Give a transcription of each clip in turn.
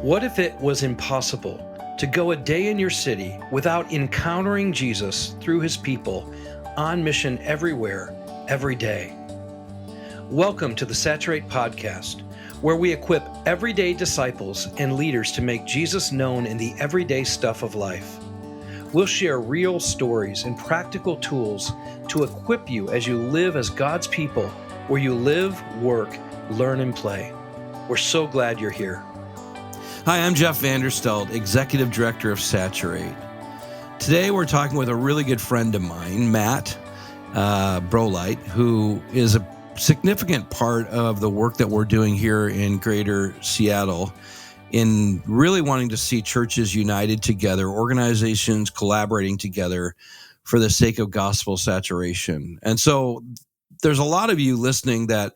What if it was impossible to go a day in your city without encountering Jesus through his people on mission everywhere, every day? Welcome to the Saturate podcast, where we equip everyday disciples and leaders to make Jesus known in the everyday stuff of life. We'll share real stories and practical tools to equip you as you live as God's people, where you live, work, learn, and play. We're so glad you're here. Hi, I'm Jeff Vanderstelt, Executive Director of Saturate. Today we're talking with a really good friend of mine, Matt Broweleit, who is a significant part of the work that we're doing here in Greater Seattle in really wanting to see churches united together, organizations collaborating together for the sake of gospel saturation. And so there's a lot of you listening that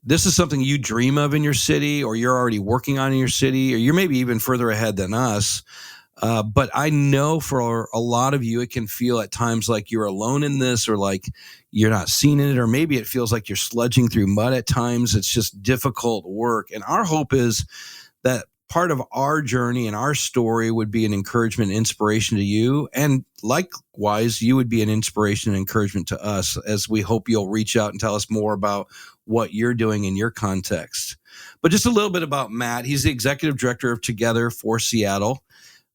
this is something you dream of in your city, or you're already working on in your city, or you're maybe even further ahead than us. But I know for a lot of you, it can feel at times like you're alone in this, or like you're not seen in it, or maybe it feels like you're sludging through mud at times. It's just difficult work. And our hope is that part of our journey and our story would be an encouragement and inspiration to you. And likewise, you would be an inspiration and encouragement to us, as we hope you'll reach out and tell us more about what you're doing in your context. But just a little bit about Matt. He's the executive director of Together for Seattle.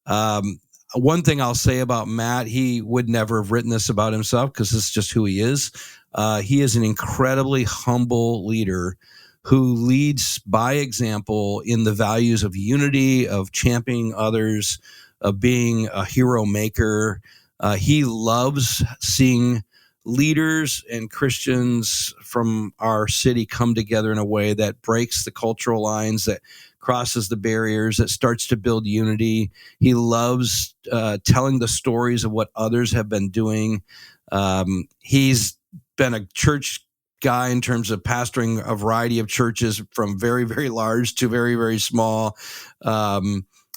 One thing I'll say about Matt, he would never have written this about himself because this is just who he is. He is an incredibly humble leader who leads by example in the values of unity, of championing others, of being a hero maker. He loves seeing leaders and Christians from our city come together in a way that breaks the cultural lines, that crosses the barriers, that starts to build unity. He loves telling the stories of what others have been doing. He's been a church guy in terms of pastoring a variety of churches from very, very large to very, very small.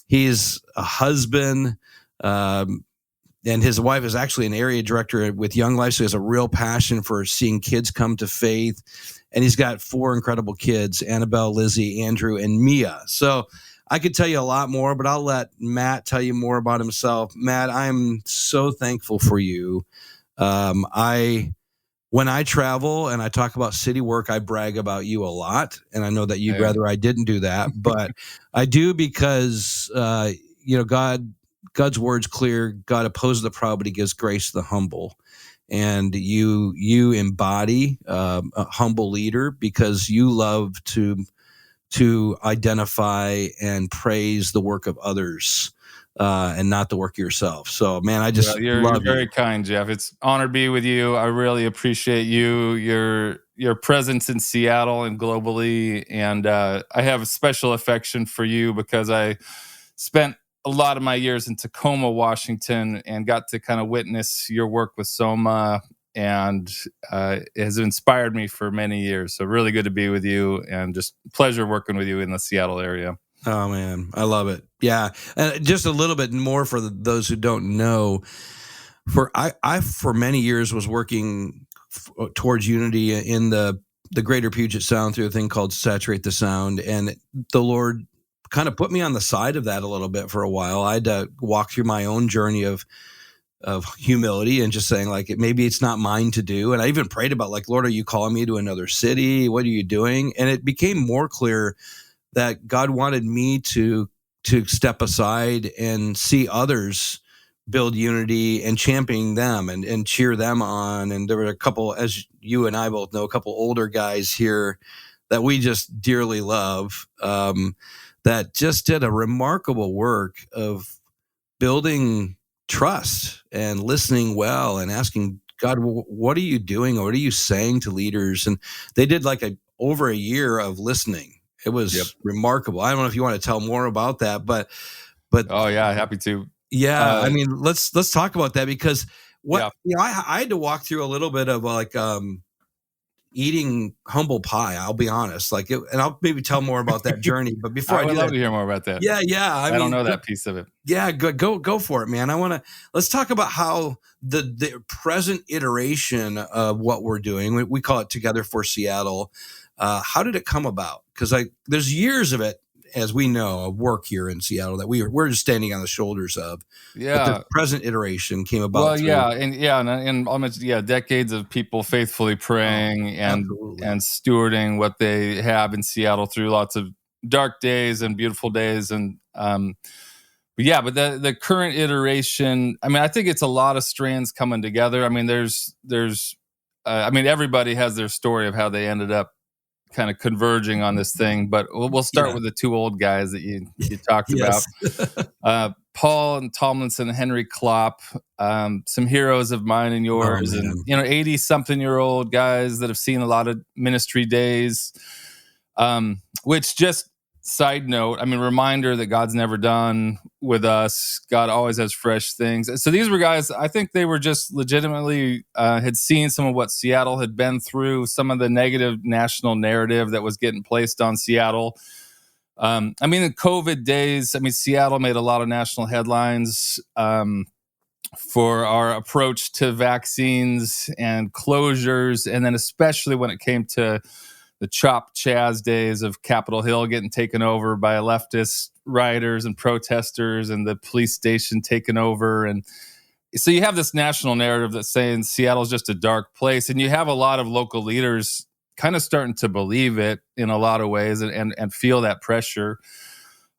He's a husband, and his wife is actually an area director with Young Life, so he has a real passion for seeing kids come to faith. And he's got 4 incredible kids, Annabelle, Lizzie, Andrew, and Mia. So I could tell you a lot more, but I'll let Matt tell you more about himself. Matt, I'm so thankful for you. When I travel and I talk about city work, I brag about you a lot. And I know that you'd rather I didn't do that, but I do because, God's word's clear. God opposes the proud, but he gives grace to the humble. And you embody a humble leader because you love to identify and praise the work of others. And not the work yourself. So, man, I just you're very kind, Jeff. It's an honor to be with you. I really appreciate your presence in Seattle and globally. And I have a special affection for you because I spent a lot of my years in Tacoma, Washington, and got to kind of witness your work with Soma, and it has inspired me for many years. So really good to be with you, and just pleasure working with you in the Seattle area. Oh, man, I love it. Yeah. Just a little bit more for those who don't know. I for many years was working towards unity in the greater Puget Sound through a thing called Saturate the Sound. And the Lord kind of put me on the side of that a little bit for a while. I had to walk through my own journey of humility and just saying, like, maybe it's not mine to do. And I even prayed about, like, Lord, are you calling me to another city? What are you doing? And it became more clear that God wanted me to step aside and see others build unity and championing them and cheer them on. And there were a couple, as you and I both know, a couple older guys here that we just dearly love, that just did a remarkable work of building trust and listening well and asking God, what are you doing? Or what are you saying to leaders? And they did like over a year of listening. It was remarkable. I don't know if you want to tell more about that, but oh yeah, happy to. Yeah, I mean, let's talk about that, because I had to walk through a little bit of like eating humble pie. I'll be honest, and I'll maybe tell more about that journey. But before I would love to hear more about that. Yeah. I don't know that piece of it. Yeah, go for it, man. Let's talk about how the present iteration of what we're doing. We call it Together for Seattle. How did it come about? Because there's years of it, as we know, of work here in Seattle that we're just standing on the shoulders of. But Yeah. the present iteration came about Well, through. yeah, and almost decades of people faithfully praying and Absolutely. stewarding what they have in Seattle through lots of dark days and beautiful days, and but the current iteration, I mean, I think it's a lot of strands coming together. I mean, there's everybody has their story of how they ended up kind of converging on this thing, but we'll start with the two old guys that you talked about. Paul and Tomlinson and Henry Klopp, some heroes of mine and yours, and 80-something-year-old guys that have seen a lot of ministry days. Which, just side note, I mean, reminder that God's never done with us. God always has fresh things. So these were guys, I think they were just legitimately had seen some of what Seattle had been through, some of the negative national narrative that was getting placed on Seattle. I mean, in COVID days, I mean, Seattle made a lot of national headlines for our approach to vaccines and closures, and then especially when it came to the Chop Chaz days of Capitol Hill getting taken over by leftist rioters and protesters, and the police station taken over. And so you have this national narrative that's saying Seattle's just a dark place, and you have a lot of local leaders kind of starting to believe it in a lot of ways and feel that pressure.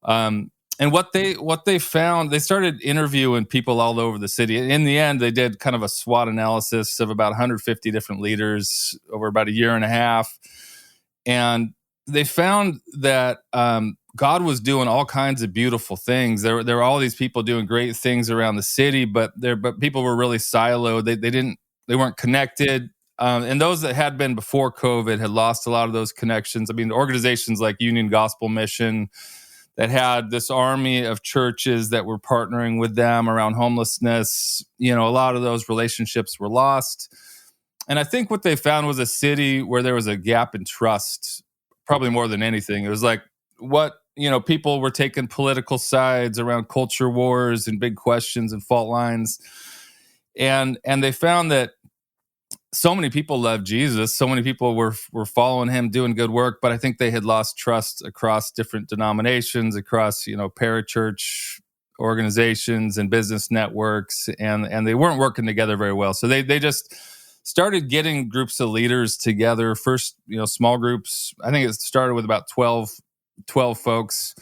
And what they found, they started interviewing people all over the city. In the end, they did kind of a SWOT analysis of about 150 different leaders over about a year and a half. And they found that God was doing all kinds of beautiful things. There were all these people doing great things around the city, but people were really siloed. They weren't connected. And those that had been before COVID had lost a lot of those connections. I mean, organizations like Union Gospel Mission that had this army of churches that were partnering with them around homelessness, a lot of those relationships were lost. And I think what they found was a city where there was a gap in trust, probably more than anything. It was like people were taking political sides around culture wars and big questions and fault lines. And they found that so many people loved Jesus. So many people were following him, doing good work. But I think they had lost trust across different denominations, across, parachurch organizations and business networks. And they weren't working together very well. So they just started getting groups of leaders together. First, small groups. I think it started with about 12 folks.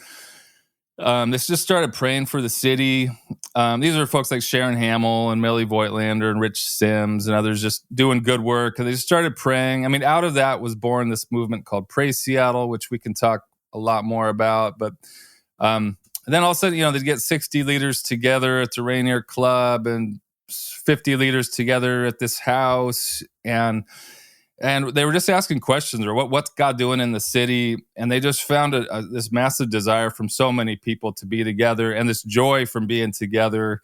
They just started praying for the city. These are folks like Sharon Hamill and Millie Voigtlander and Rich Sims and others just doing good work. And they just started praying. I mean, out of that was born this movement called Praise Seattle, which we can talk a lot more about. But then all of a sudden, they'd get 60 leaders together at the Rainier Club and 50 leaders together at this house. And they were just asking questions, or what's God doing in the city? And they just found this massive desire from so many people to be together, and this joy from being together,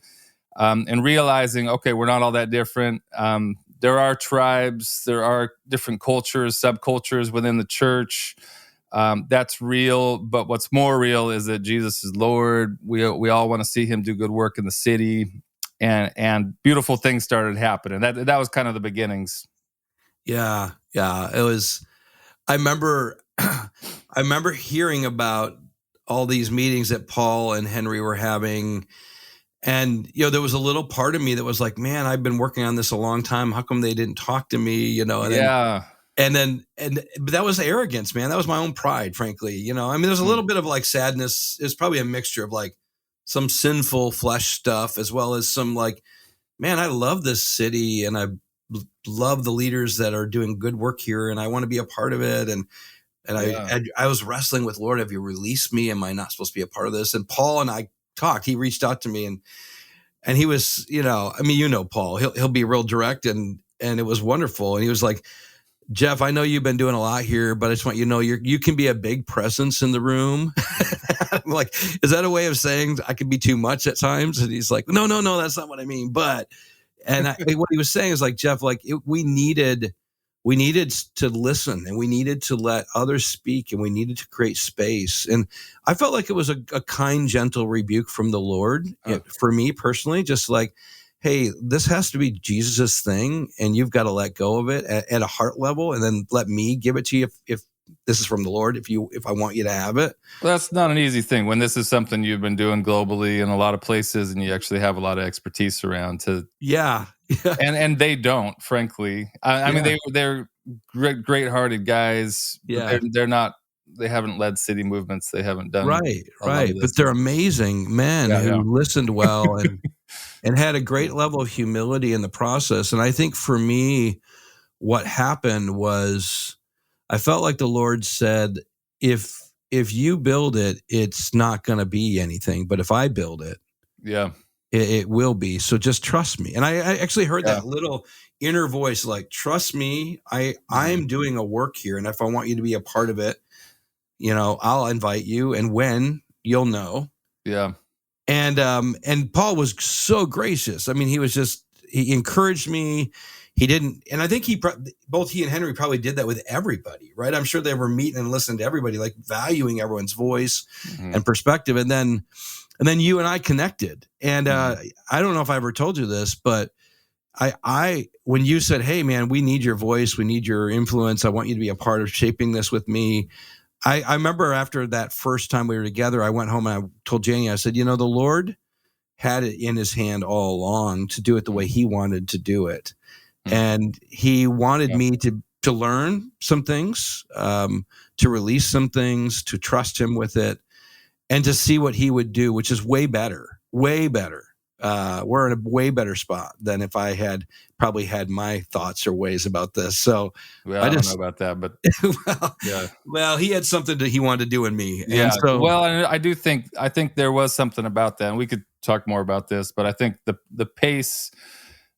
and realizing, okay, we're not all that different. There are tribes, there are different cultures, subcultures within the church. That's real, but what's more real is that Jesus is Lord. We all want to see him do good work in the city, and beautiful things started happening. That was kind of the beginnings. Yeah. It was. I remember hearing about all these meetings that Paul and Henry were having, and there was a little part of me that was like, "Man, I've been working on this a long time. How come they didn't talk to me?" And but that was arrogance, man. That was my own pride, frankly. I mean, there's a little bit of like sadness. It's probably a mixture of like some sinful flesh stuff as well as some like, man, I love this city and I love the leaders that are doing good work here, and I want to be a part of it. And I was wrestling with, Lord, have you released me? Am I not supposed to be a part of this? And Paul and I talked. He reached out to me, and he was, I mean, Paul, he'll be real direct, and it was wonderful. And he was like, Jeff, I know you've been doing a lot here, but I just want you to know you can be a big presence in the room. I'm like, is that a way of saying I could be too much at times? And he's like, no, that's not what I mean. But what he was saying is like, Jeff, like we needed to listen, and we needed to let others speak, and we needed to create space. And I felt like it was a kind, gentle rebuke from the Lord for me personally, just like, hey, this has to be Jesus's thing, and you've got to let go of it at a heart level, and then let me give it to you if this is from the Lord. If I want you to have it. Well, that's not an easy thing when this is something you've been doing globally in a lot of places, and you actually have a lot of expertise around to. Yeah. And they don't, frankly. I mean, they're great-hearted guys, but Yeah. they're not. They haven't led city movements. They haven't done Right. a lot of But this. they're amazing men who listened well and had a great level of humility in the process. And I think for me, what happened was I felt like the Lord said, if you build it, it's not going to be anything. But if I build it, it will be. So just trust me. And I actually heard that little inner voice, like, trust me. I'm doing a work here. And if I want you to be a part of it, I'll invite you. And when, you'll know. Yeah. And Paul was so gracious. I mean, he encouraged me. He didn't, and I think both he and Henry probably did that with everybody, right? I'm sure they were meeting and listening to everybody, like valuing everyone's voice and perspective. And then you and I connected. And I don't know if I ever told you this, but when you said, hey man, we need your voice, we need your influence, I want you to be a part of shaping this with me. I remember after that first time we were together, I went home and I told Janie, I said, the Lord had it in his hand all along to do it the way he wanted to do it. And he wanted me to learn some things, to release some things, to trust him with it, and to see what he would do, which is way better, way better. We're in a way better spot than if I had probably had my thoughts or ways about this. So I don't know about that, but well, he had something that he wanted to do in me. Yeah. And so, well, I think there was something about that, and we could talk more about this, but I think the pace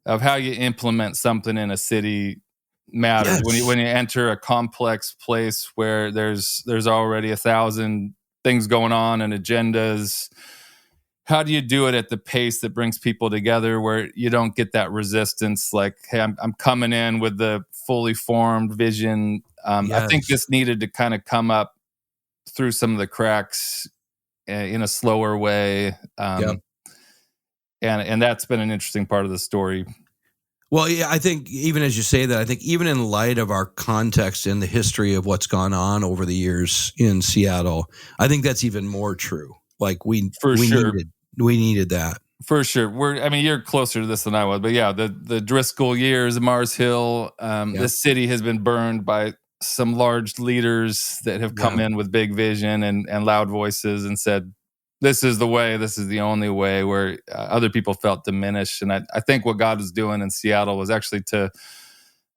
of how you implement something in a city matters. When you enter a complex place where there's already 1,000 things going on and agendas, how do you do it at the pace that brings people together where you don't get that resistance? Like, hey, I'm coming in with the fully formed vision. I think this needed to kind of come up through some of the cracks in a slower way. And that's been an interesting part of the story. Well, yeah, I think even as you say that, I think even in light of our context in the history of what's gone on over the years in Seattle, I think that's even more true. Like we needed that. For sure. You're closer to this than I was, but yeah, the Driscoll years, Mars Hill, this city has been burned by some large leaders that have come in with big vision and loud voices and said, this is the way, this is the only way, where other people felt diminished. And I think what God was doing in Seattle was actually to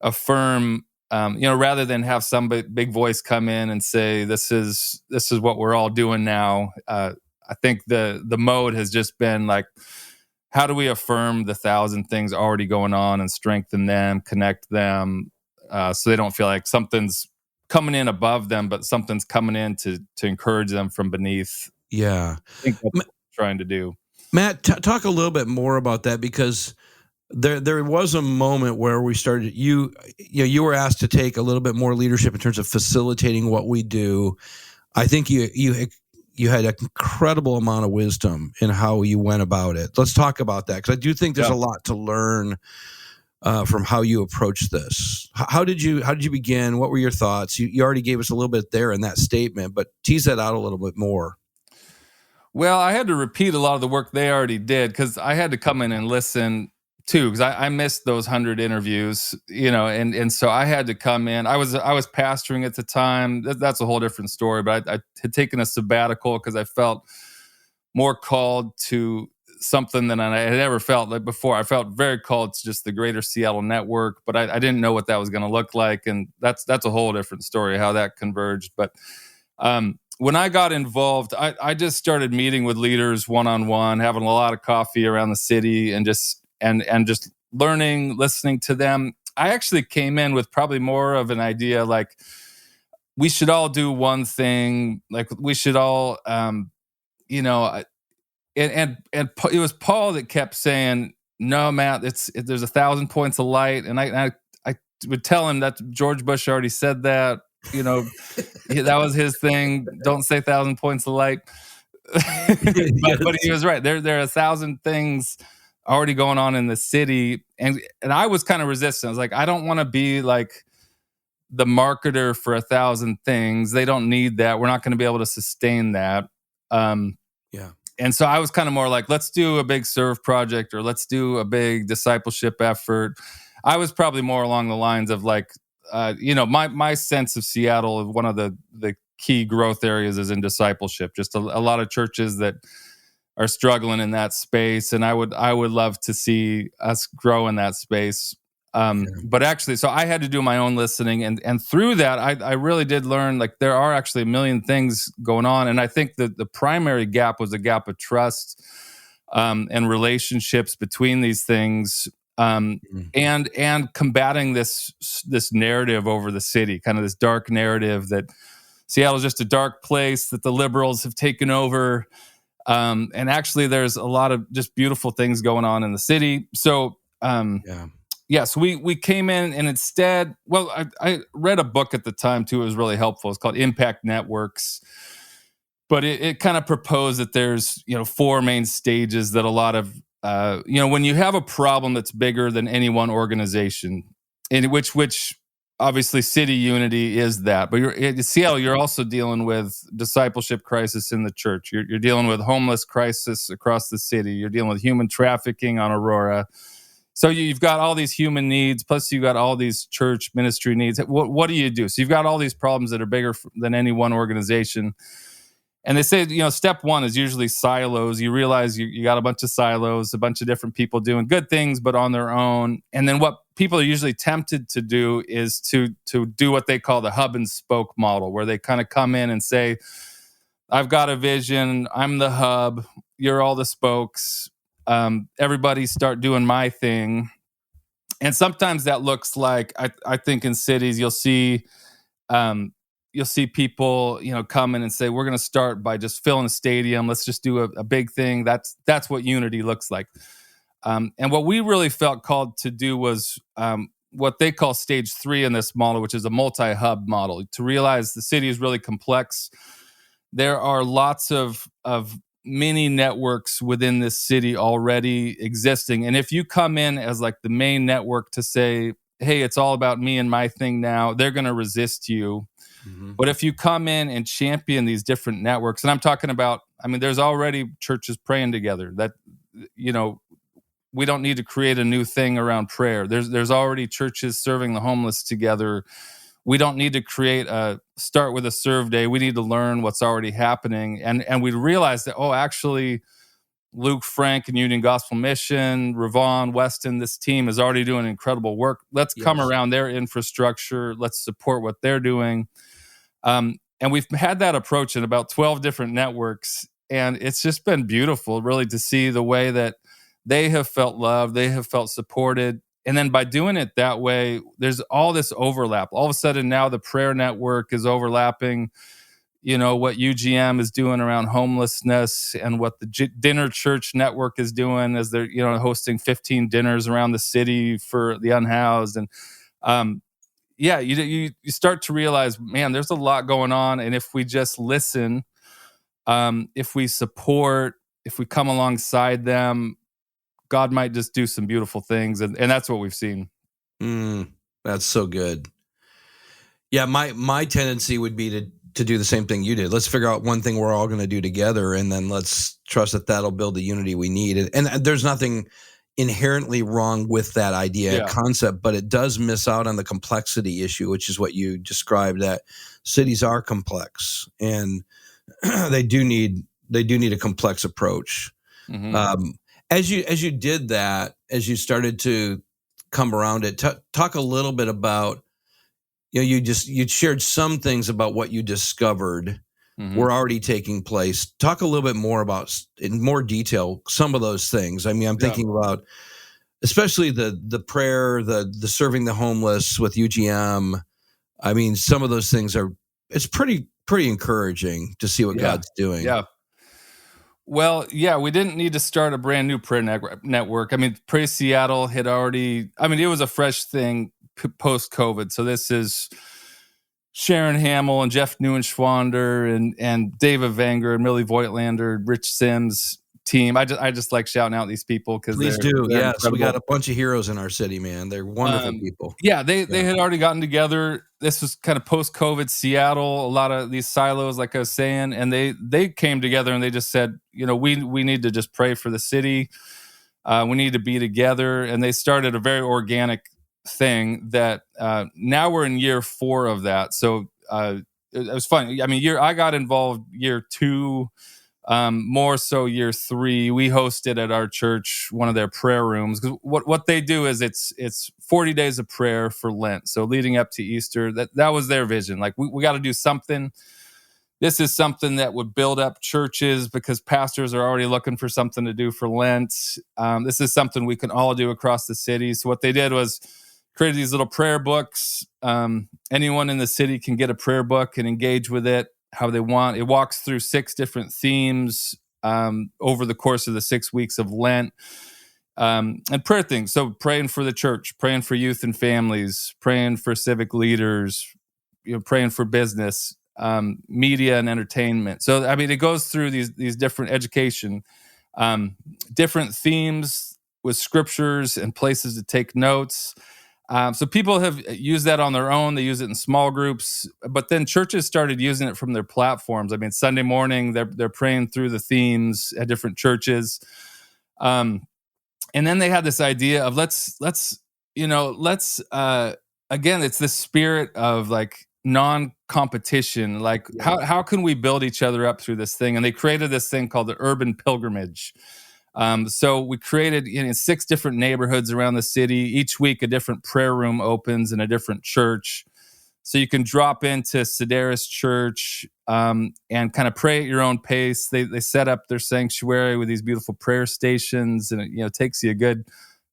affirm, rather than have some big voice come in and say, this is what we're all doing now. I think the mode has just been like, how do we affirm the 1,000 things already going on and strengthen them, connect them, so they don't feel like something's coming in above them, but something's coming in to encourage them from beneath. Yeah. I think that's what we're trying to do. Matt, talk a little bit more about that, because there was a moment where we started, you were asked to take a little bit more leadership in terms of facilitating what we do. I think you had an incredible amount of wisdom in how you went about it. Let's talk about that, because I do think there's a lot to learn from how you approach this. How did you begin? What were your thoughts? You already gave us a little bit there in that statement, but tease that out a little bit more. Well, I had to repeat a lot of the work they already did, because I had to come in and listen too, because I missed those 100 interviews, and so I had to come in. I was pastoring at the time. That's a whole different story, but I had taken a sabbatical because I felt more called to something than I had ever felt like before. I felt very called to just the greater Seattle network, but I didn't know what that was going to look like, and that's a whole different story how that converged. But when I got involved, I just started meeting with leaders one-on-one, having a lot of coffee around the city, and just learning, listening to them. I actually came in with probably more of an idea, like we should all do one thing, like we should all, and it was Paul that kept saying, "No, Matt, there's 1,000 points of light," and I would tell him that George Bush already said that. That was his thing. Don't say 1,000 points of light. but he was right. There are 1,000 things already going on in the city, and I was kind of resistant. I was like, I don't want to be like the marketer for 1,000 things. They don't need that. We're not going to be able to sustain that. Yeah. And so I was kind of more like, let's do a big serve project, or let's do a big discipleship effort. I was probably more along the lines of like, my sense of Seattle, one of the key growth areas is in discipleship. Just a lot of churches that are struggling in that space, and I would love to see us grow in that space. But actually, so I had to do my own listening, and through that, I really did learn like there are actually a million things going on, and I think that the primary gap was a gap of trust and relationships between these things, and combating this narrative over the city, kind of this dark narrative that Seattle's just a dark place that the liberals have taken over. And actually, there's a lot of just beautiful things going on in the city. So, so we came in, and instead, well, I read a book at the time too. It was really helpful. It's called Impact Networks, but it kind of proposed that there's 4 main stages that a lot of when you have a problem that's bigger than any one organization, in which obviously city unity is that, but in Seattle, you're also dealing with discipleship crisis in the church. You're dealing with homeless crisis across the city. You're dealing with human trafficking on Aurora. So you've got all these human needs, plus you've got all these church ministry needs. What do you do? So you've got all these problems that are bigger than any one organization. And they say, step one is usually silos. You realize you got a bunch of silos, a bunch of different people doing good things, but on their own. And then what people are usually tempted to do is to do what they call the hub and spoke model, where they kind of come in and say, I've got a vision. I'm the hub. You're all the spokes. Everybody start doing my thing. And sometimes that looks like, I think in cities, you'll see people, come in and say, we're going to start by just filling a stadium. Let's just do a big thing. That's what unity looks like. And what we really felt called to do was what they call stage 3 in this model, which is a multi-hub model, to realize the city is really complex. There are lots of mini networks within this city already existing. And if you come in as like the main network to say, hey, it's all about me and my thing now, they're going to resist you. But if you come in and champion these different networks, and I'm talking about, there's already churches praying together, that, we don't need to create a new thing around prayer. There's already churches serving the homeless together. We don't need to start with a serve day. We need to learn what's already happening. And we realized that, actually, Luke Frank and Union Gospel Mission, Ravon, Weston, this team is already doing incredible work. Let's come around their infrastructure. Let's support what they're doing. And we've had that approach in about 12 different networks. And it's just been beautiful, really, to see the way that they have felt loved, they have felt supported. And then by doing it that way, there's all this overlap. All of a sudden now the prayer network is overlapping, what UGM is doing around homelessness, and what the dinner church network is doing as they're, hosting 15 dinners around the city for the unhoused. And you start to realize, man, there's a lot going on. And if we just listen, if we support, if we come alongside them, God might just do some beautiful things. And that's what we've seen. That's so good. Yeah, my tendency would be to do the same thing you did. Let's figure out one thing we're all going to do together, and then let's trust that that'll build the unity we need. And there's nothing inherently wrong with that idea concept, but it does miss out on the complexity issue, which is what you described, that cities are complex, and they do need a complex approach. As you did that, as you started to come around it, talk a little bit about, you shared some things about what you discovered were already taking place. Talk a little bit more about, in more detail, some of those things. I'm thinking about, especially the prayer, the serving the homeless with UGM. Some of those things it's pretty encouraging to see what God's doing. Yeah. Well, we didn't need to start a brand new prayer network. Pray Seattle had already, it was a fresh thing post-COVID. So this is Sharon Hamill and Jeff Neuenschwander and David Vanger and Millie Voigtlander, Rich Sims, team. I just like shouting out these people because Please do. they're Yes, we incredible. got a bunch of heroes in our city, man. They're wonderful people. Yeah, they had already gotten together. This was kind of post-COVID Seattle. A lot of these silos, like I was saying, and they came together and they just said, we need to just pray for the city. We need to be together, and they started a very organic thing that now we're in year 4 of that. So it was fun. I mean, I got involved year 2. More so year 3, we hosted at our church one of their prayer rooms. What they do is it's 40 days of prayer for Lent. So leading up to Easter, that was their vision. Like we got to do something. This is something that would build up churches because pastors are already looking for something to do for Lent. This is something we can all do across the city. So what they did was created these little prayer books. Anyone in the city can get a prayer book and engage with it how they want. It walks through 6 different themes over the course of the 6 weeks of Lent. And prayer things. So praying for the church, praying for youth and families, praying for civic leaders, praying for business, media and entertainment. So, I mean, it goes through these different education, different themes with scriptures and places to take notes. So people have used that on their own. They use it in small groups, but then churches started using it from their platforms. I mean, Sunday morning, they're praying through the themes at different churches. And then they had this idea of let's again, it's this spirit of like non-competition. Like how can we build each other up through this thing? And they created this thing called the urban pilgrimage. So we created 6 different neighborhoods around the city. Each week, a different prayer room opens in a different church. So you can drop into Saturate Church and kind of pray at your own pace. They set up their sanctuary with these beautiful prayer stations, and it takes you a good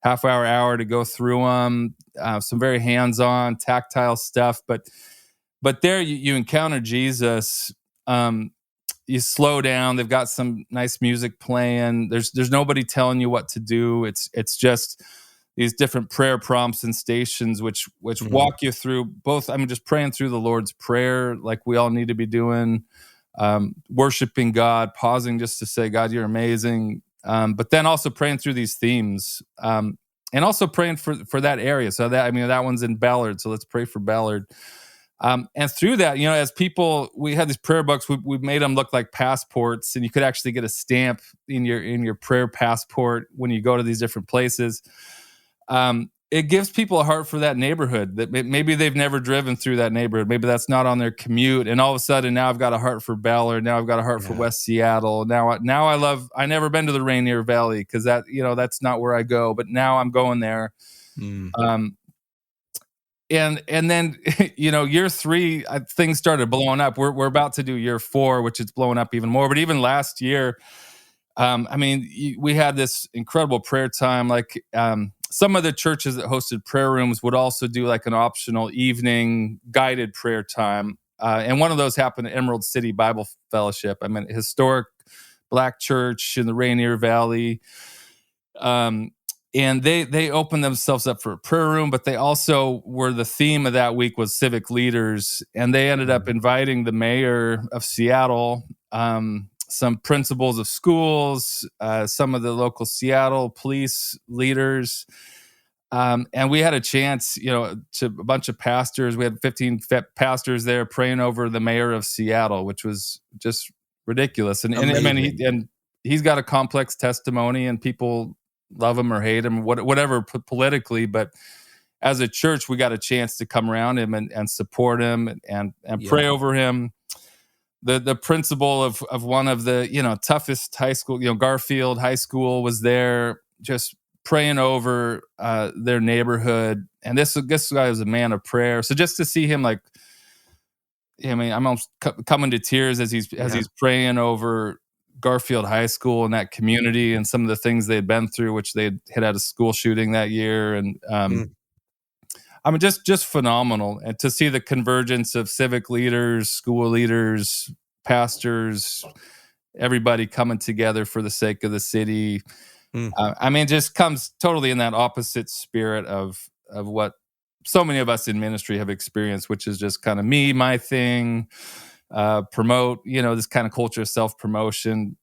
hour to go through them. Some very hands-on, tactile stuff, but there you encounter Jesus. You slow down. They've got some nice music playing. There's nobody telling you what to do. It's just these different prayer prompts and stations which walk you through both. I mean, just praying through the Lord's Prayer like we all need to be doing, worshiping God, pausing just to say, God, you're amazing. But then also praying through these themes, and also praying for that area. So that one's in Ballard. So let's pray for Ballard. And through that, as people, we had these prayer books. We made them look like passports, and you could actually get a stamp in your prayer passport when you go to these different places. It gives people a heart for that neighborhood that maybe they've never driven through that neighborhood. Maybe that's not on their commute. And all of a sudden, now I've got a heart for Ballard. Now I've got a heart for West Seattle. Now I never been to the Rainier Valley because that's not where I go. But now I'm going there. And then year 3, things started blowing up. We're about to do year 4, which is blowing up even more. But even last year, we had this incredible prayer time. Like some of the churches that hosted prayer rooms would also do like an optional evening guided prayer time. And one of those happened at Emerald City Bible Fellowship. I mean, historic Black church in the Rainier Valley. And they opened themselves up for a prayer room, but they also were, the theme of that week was civic leaders. And they ended up inviting the mayor of Seattle, some principals of schools, some of the local Seattle police leaders. And we had a chance, to a bunch of pastors. We had 15 pastors there praying over the mayor of Seattle, which was just ridiculous. And I mean, he's got a complex testimony, and people love him or hate him, whatever politically. But as a church, we got a chance to come around him and support him and pray over him. The principal of one of the toughest high school, Garfield High School, was there just praying over their neighborhood. And this guy was a man of prayer. So just to see him, I'm almost coming to tears as he's praying over Garfield High School and that community and some of the things they'd been through, which they had a school shooting that year. And just phenomenal. And to see the convergence of civic leaders, school leaders, pastors, everybody coming together for the sake of the city. Just comes totally in that opposite spirit of what so many of us in ministry have experienced, which is just kind of me, my thing, promote, this kind of culture of self-promotion.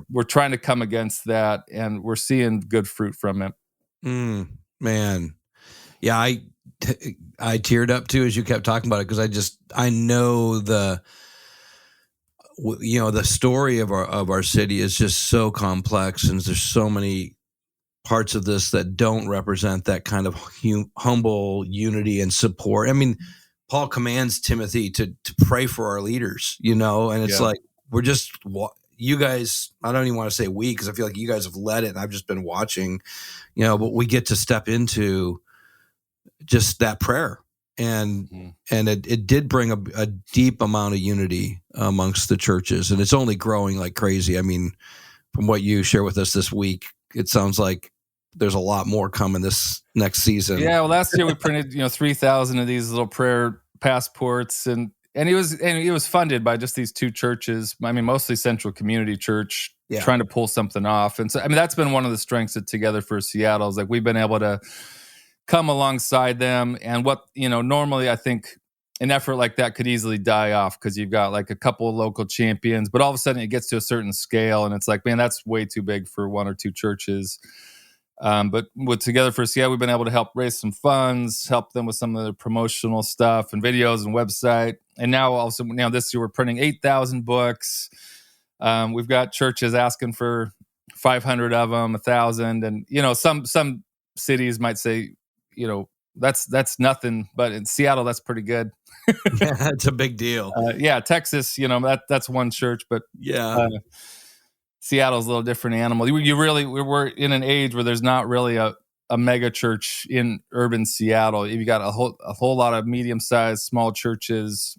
We're trying to come against that, and we're seeing good fruit from it. Man. Yeah, I teared up too as you kept talking about it, because I know the story of our city is just so complex, and there's so many parts of this that don't represent that kind of humble unity and support. I mean, Paul commands Timothy to pray for our leaders, and it's like we're just you guys. I don't even want to say we, because I feel like you guys have led it, and I've just been watching. But we get to step into just that prayer, and it did bring a deep amount of unity amongst the churches, and it's only growing like crazy. I mean, from what you share with us this week, it sounds like there's a lot more coming this next season. Yeah, well, last year we printed 3,000 of these little prayer passports, and it was funded by just these two churches. I mean, mostly Central Community Church, trying to pull something off. And so, I mean, that's been one of the strengths of Together for Seattle, is like we've been able to come alongside them. And what normally I think an effort like that could easily die off, because you've got like a couple of local champions, but all of a sudden it gets to a certain scale, and it's like, man, that's way too big for one or two churches. But with Together for Seattle, we've been able to help raise some funds, help them with some of the promotional stuff and videos and website. And now also, this year we're printing 8,000 books. We've got churches asking for 500 of them, 1,000. And, some cities might say, that's nothing, but in Seattle, that's pretty good. Yeah, it's a big deal. Texas, that's one church, but Seattle's a little different animal. We're in an age where there's not really a mega church in urban Seattle. You've got a whole lot of medium-sized, small churches,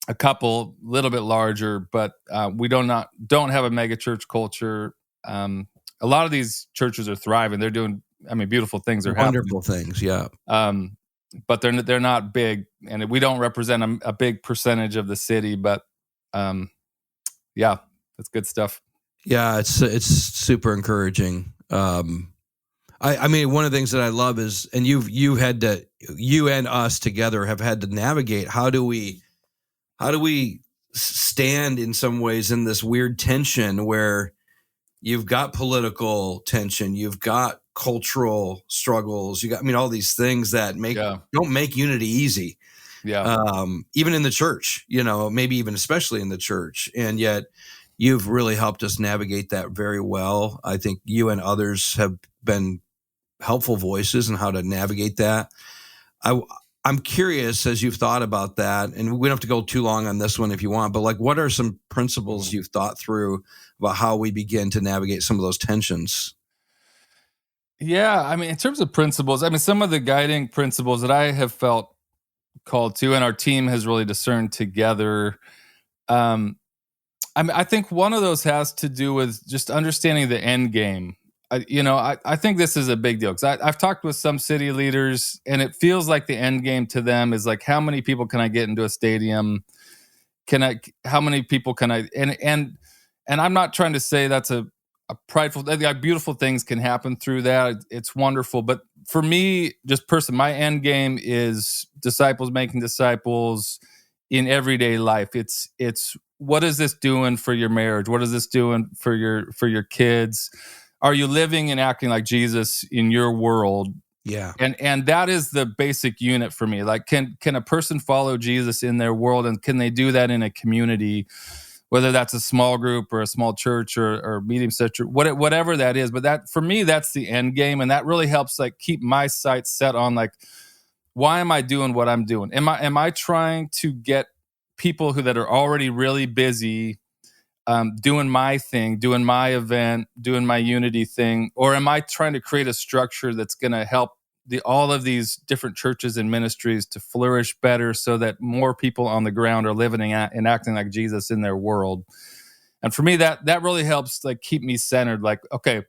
a couple a little bit larger, but we don't have a mega church culture. A lot of these churches are thriving. They're doing, beautiful things are happening. Wonderful things, yeah. But they're not big, and we don't represent a big percentage of the city. But that's good stuff. Yeah, it's super encouraging. I mean, one of the things that I love is, and you and us together have had to navigate, how do we stand in some ways in this weird tension where you've got political tension, you've got cultural struggles, you got, all these things that don't make unity easy. Yeah. Even in the church, maybe even especially in the church. And yet you've really helped us navigate that very well. I think you and others have been helpful voices in how to navigate that. I'm curious, as you've thought about that, and we don't have to go too long on this one if you want, but like, what are some principles you've thought through about how we begin to navigate some of those tensions? Yeah, in terms of principles, some of the guiding principles that I have felt called to, and our team has really discerned together, I think one of those has to do with just understanding the end game. I think this is a big deal, because I've talked with some city leaders, and it feels like the end game to them is like, how many people can I get into a stadium? How many people can I, and I'm not trying to say that's a prideful, beautiful things can happen through that. It's wonderful. But for me, just my end game is disciples making disciples in everyday life. It's what is this doing for your marriage? What is this doing for your kids? Are you living and acting like Jesus in your world? Yeah. And that is the basic unit for me. Like, can a person follow Jesus in their world, and can they do that in a community, whether that's a small group or a small church or medium church, whatever that is. But that, for me, that's the end game. And that really helps like keep my sights set on like, why am I doing what I'm doing? Am I trying to get people that are already really busy doing my thing, doing my event, doing my unity thing? Or am I trying to create a structure that's going to help all of these different churches and ministries to flourish better, so that more people on the ground are living and acting like Jesus in their world? And for me, that really helps like keep me centered. Like, okay,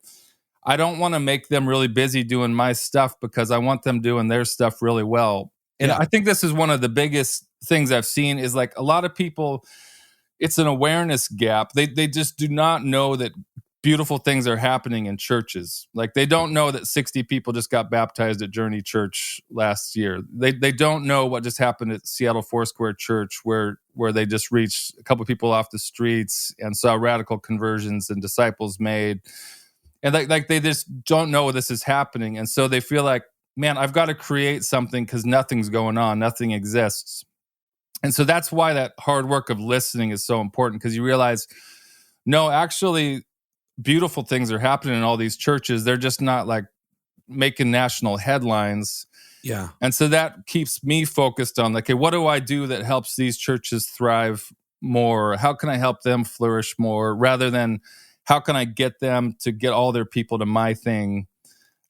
I don't want to make them really busy doing my stuff, because I want them doing their stuff really well. And I think this is one of the biggest things I've seen is like a lot of people, it's an awareness gap. They just do not know that beautiful things are happening in churches. Like they don't know that 60 people just got baptized at Journey Church last year. They don't know what just happened at Seattle Foursquare Church, where they just reached a couple of people off the streets and saw radical conversions and disciples made. And like they just don't know this is happening. And so they feel like, man, I've got to create something because nothing's going on, nothing exists. And so that's why that hard work of listening is so important, because you realize, no, actually, beautiful things are happening in all these churches. They're just not like making national headlines. Yeah. And so that keeps me focused on like, okay, what do I do that helps these churches thrive more? How can I help them flourish more, rather than how can I get them to get all their people to my thing?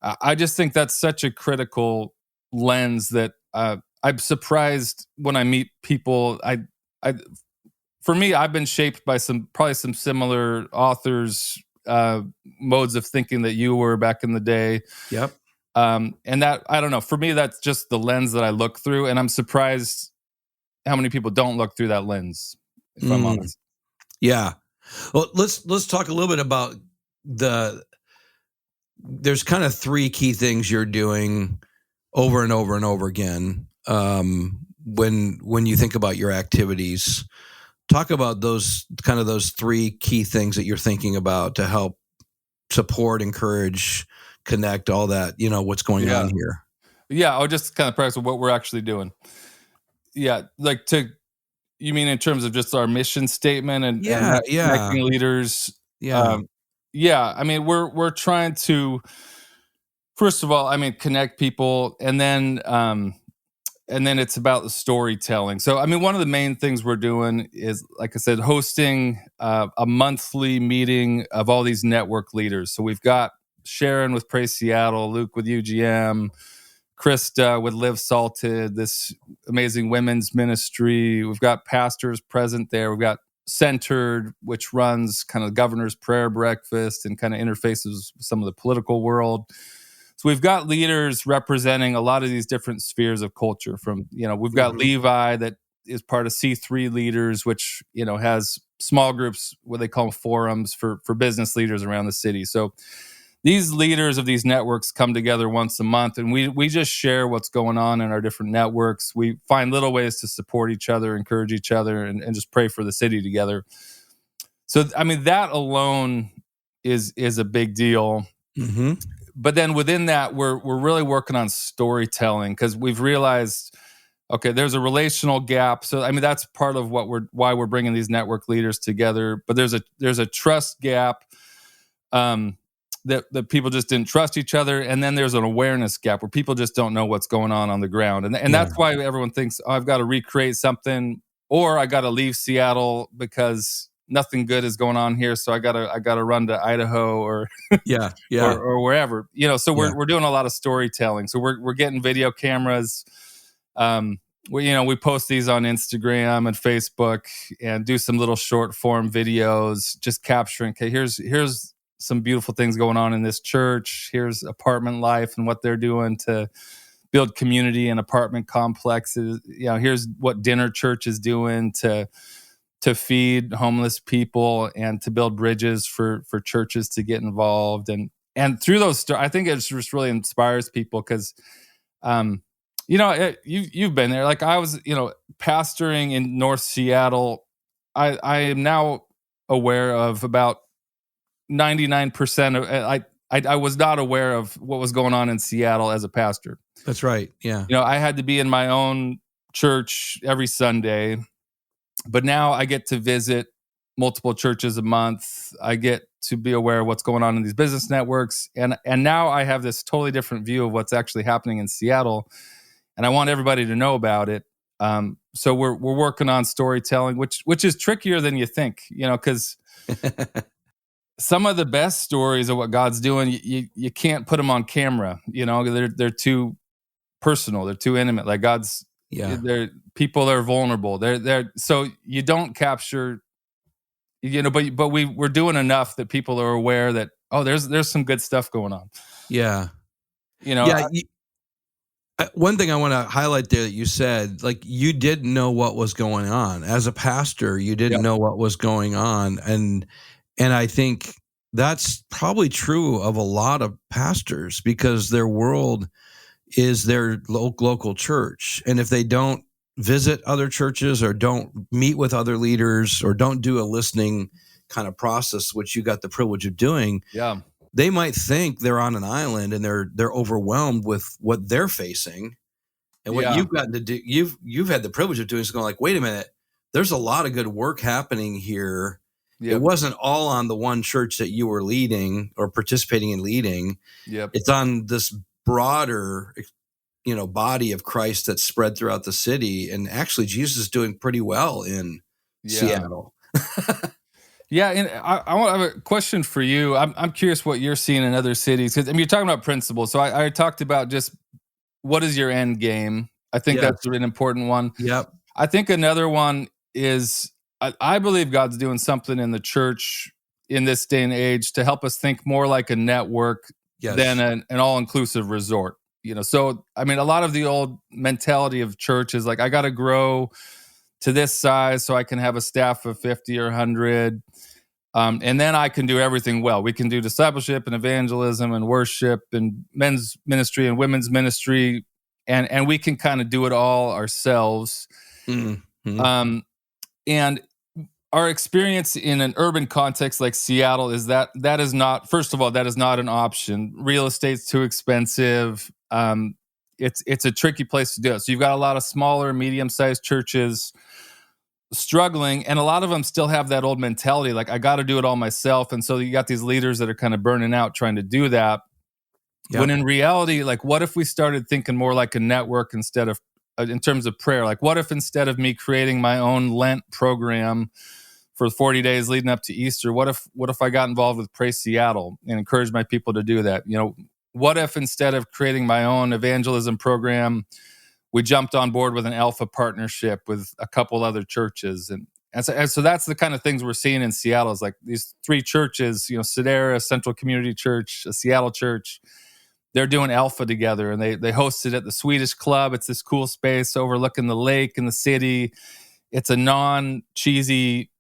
I just think that's such a critical lens that I'm surprised when I meet people. For me, I've been shaped by probably some similar authors, modes of thinking that you were back in the day. Yep. And that, I don't know, for me, that's just the lens that I look through. And I'm surprised how many people don't look through that lens, if I'm honest. Yeah. Well, let's talk a little bit about there's kind of three key things you're doing over and over and over again. When you think about your activities, talk about those three key things that you're thinking about to help support, encourage, connect, all that, what's going on here. Yeah. I'll just kind of practice what we're actually doing. Yeah. Like you mean in terms of just our mission statement and connecting leaders? Yeah. I mean, we're trying to, first of all, I mean, connect people, and then it's about the storytelling. So, I mean, one of the main things we're doing is, like I said, hosting a monthly meeting of all these network leaders. So we've got Sharon with Praise Seattle, Luke with UGM, Krista with Live Salted, this amazing women's ministry. We've got pastors present there. We've got Centered, which runs kind of governor's prayer breakfast and kind of interfaces with some of the political world. So we've got leaders representing a lot of these different spheres of culture. From, we've got Levi that is part of C3 Leaders, which, has small groups, what they call forums for business leaders around the city. So these leaders of these networks come together once a month, and we just share what's going on in our different networks. We find little ways to support each other, encourage each other, and just pray for the city together. So, I mean, that alone is a big deal. Mm-hmm. But then within that, we're really working on storytelling, because we've realized, okay, there's a relational gap. So, I mean, that's part of why we're bringing these network leaders together. But there's a trust gap. That people just didn't trust each other. And then there's an awareness gap where people just don't know what's going on the ground. And that's why everyone thinks, oh, I've got to recreate something, or I got to leave Seattle because nothing good is going on here. So I got to run to Idaho or or wherever, so we're doing a lot of storytelling. So we're getting video cameras. We post these on Instagram and Facebook and do some little short form videos, just capturing, okay, here's some beautiful things going on in this church. Here's apartment life and what they're doing to build community in apartment complexes. Here's what Dinner Church is doing to feed homeless people and to build bridges for churches to get involved. And through those, I think it just really inspires people, because, you've been there. Like I was, pastoring in North Seattle. I am now aware of about 99% of I was not aware of what was going on in Seattle as a pastor. That's right. Yeah. I had to be in my own church every Sunday, but now I get to visit multiple churches a month. I get to be aware of what's going on in these business networks. And now I have this totally different view of what's actually happening in Seattle. And I want everybody to know about it. So we're working on storytelling, which is trickier than you think, because some of the best stories of what God's doing, you can't put them on camera. They're too personal. They're too intimate. Like they're people that are vulnerable. They're so you don't capture. But we're doing enough that people are aware that, oh, there's some good stuff going on. Yeah. One thing I want to highlight there that you said, like, you didn't know what was going on as a pastor. You didn't know what was going on, and I think that's probably true of a lot of pastors because their world is their local church. And if they don't visit other churches or don't meet with other leaders or don't do a listening kind of process, which you got the privilege of doing, Yeah. they might think they're on an island and they're overwhelmed with what they're facing. And what Yeah. you've gotten to do, you've had the privilege of doing is going like, wait a minute, there's a lot of good work happening here. Yep. It wasn't all on the one church that you were leading or participating in leading. Yep. It's on this broader, body of Christ that's spread throughout the city. And actually, Jesus is doing pretty well in Seattle. Yeah, and I want to have a question for you. I'm curious what you're seeing in other cities because you're talking about principles. So I talked about just what is your end game. I think that's an important one. Yep. I think another one is I believe God's doing something in the church in this day and age to help us think more like a network than an all-inclusive resort. So I mean, a lot of the old mentality of church is like, I got to grow to this size so I can have a staff of 50 or 100. And then I can do everything well. We can do discipleship and evangelism and worship and men's ministry and women's ministry. And we can kind of do it all ourselves. Mm-hmm. And our experience in an urban context like Seattle is that is not, first of all, that is not an option. Real estate's too expensive. It's a tricky place to do it. So you've got a lot of smaller, medium-sized churches struggling, and a lot of them still have that old mentality, like I got to do it all myself. And so you got these leaders that are kind of burning out trying to do that. Yep. When in reality, like, what if we started thinking more like a network instead of, in terms of prayer? Like, what if instead of me creating my own Lent program for 40 days leading up to Easter, what if I got involved with Pray Seattle and encouraged my people to do that? What if instead of creating my own evangelism program, we jumped on board with an alpha partnership with a couple other churches. And so that's the kind of things we're seeing in Seattle is like these three churches, Saturate, Central Community Church, a Seattle church, they're doing alpha together, and they hosted at the Swedish Club. It's this cool space overlooking the lake and the city. It's a non-cheesy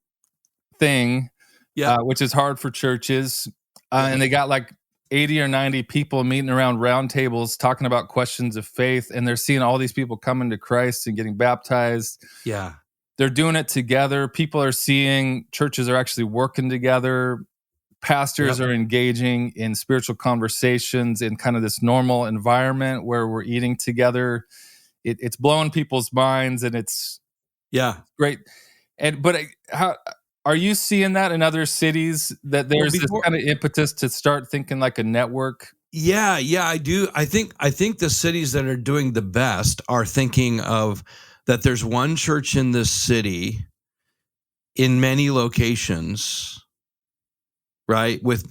thing, which is hard for churches. And they got like 80 or 90 people meeting around round tables talking about questions of faith, and they're seeing all these people coming to Christ and getting baptized. Yeah. They're doing it together. People are seeing churches are actually working together. Pastors are engaging in spiritual conversations in kind of this normal environment where we're eating together. It's blowing people's minds, and it's great. But how are you seeing that in other cities, that there's this kind of impetus to start thinking like a network? Yeah, I do. I think the cities that are doing the best are thinking of that there's one church in this city in many locations, right? With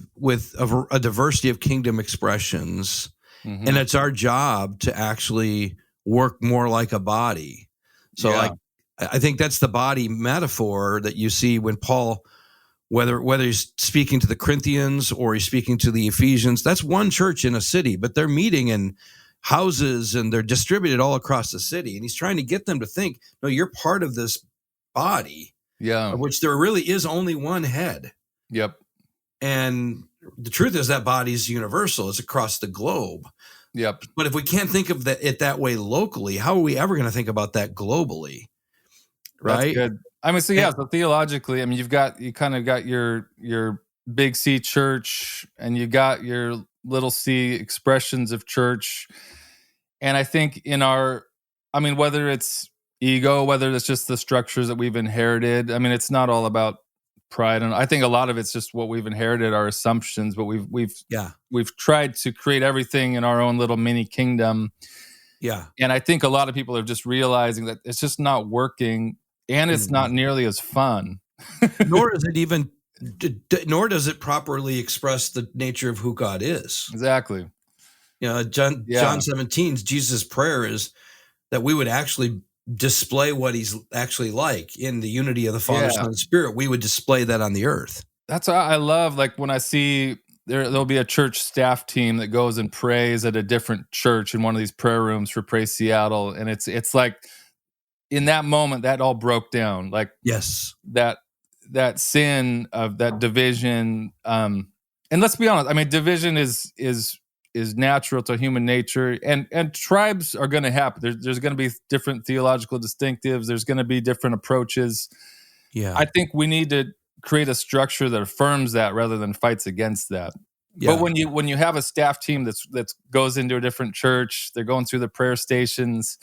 a diversity of kingdom expressions. Mm-hmm. And it's our job to actually work more like a body. So I think that's the body metaphor that you see when Paul, whether he's speaking to the Corinthians or he's speaking to the Ephesians, that's one church in a city, but they're meeting in houses and they're distributed all across the city. And he's trying to get them to think, no, you're part of this body, of which there really is only one head. Yep. And the truth is that body is universal. It's across the globe. Yep. But if we can't think of it that way locally, how are we ever going to think about that globally? Right. That's good. I mean, so theologically, I mean, you kind of got your big C church, and you got your little c expressions of church. And I think whether it's ego, whether it's just the structures that we've inherited, I mean, it's not all about pride. And I think a lot of it's just what we've inherited, our assumptions, but we've tried to create everything in our own little mini kingdom. Yeah. And I think a lot of people are just realizing that it's just not working, and it's not nearly as fun. Nor does it properly express the nature of who God is. Exactly. John 17, Jesus' prayer is that we would actually display what he's actually like in the unity of the Father, Son, and Spirit. We would display that on the earth. That's what I love. Like when I see there'll be a church staff team that goes and prays at a different church in one of these prayer rooms for Pray Seattle. And it's like in that moment that all broke down. Like, yes, that sin of that division, and let's be honest. I mean, division is natural to human nature, and tribes are going to happen. There's going to be different theological distinctives. There's going to be different approaches. Yeah. I think we need to create a structure that affirms that rather than fights against that. Yeah. But when you have a staff team that goes into a different church, they're going through the prayer stations.